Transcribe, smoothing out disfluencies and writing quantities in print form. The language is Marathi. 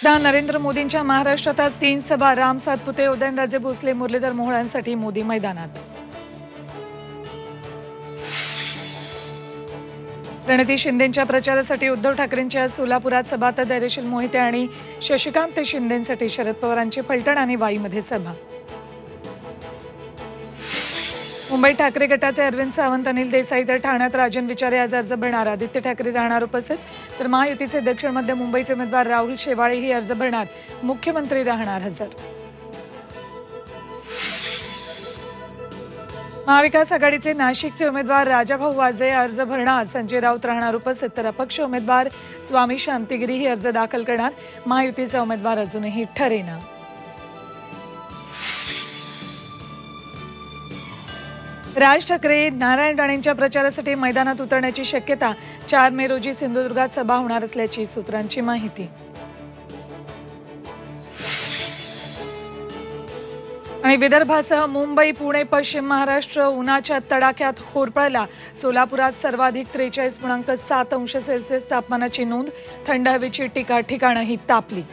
पंतप्रधान नरेंद्र मोदींच्या महाराष्ट्रात आज 3 सभा. राम सातपुते, उदयनराजे भोसले, मुरलीधर मोहोळांसाठी मोदी मैदानात. प्रणिती शिंदेंच्या प्रचारासाठी उद्धव ठाकरेंची आज सोलापुरात सभा. तर धैर्यशील मोहिते आणि शशिकांत शिंदेंसाठी शरद पवारांची फलटण आणि वाईमध्ये सभा. मुंबईत ठाकरे गटाचे अरविंद सावंत, अनिल देसाई तर ठाण्यात राजन विचारे आज अर्ज भरणार. आदित्य ठाकरे राहणार उपस्थित. तर महायुतीचे दक्षिण मध्य मुंबईचे उमेदवार राहुल शेवाळेही अर्ज भरणार. मुख्यमंत्री राहणार हजर. महाविकास आघाडीचे नाशिकचे उमेदवार राजाभाऊ वाजे अर्ज भरणार. संजय राऊत राहणार उपस्थित. तर अपक्ष उमेदवार स्वामी शांतिगिरी ही अर्ज दाखल करणार. महायुतीचा उमेदवार अजूनही ठरेना. राज ठाकरे नारायण राणेंच्या प्रचारासाठी मैदानात उतरण्याची शक्यता. 4 मे रोजी सिंधुदुर्गात सभा होणार असल्याची सूत्रांची माहिती. आणि विदर्भासह मुंबई, पुणे, पश्चिम महाराष्ट्र उन्हाच्या तडाख्यात होरपळला. सोलापुरात सर्वाधिक 43.7 अंश सेल्सिअस तापमानाची नोंद. थंड हवेची ठिकाणंही तापली.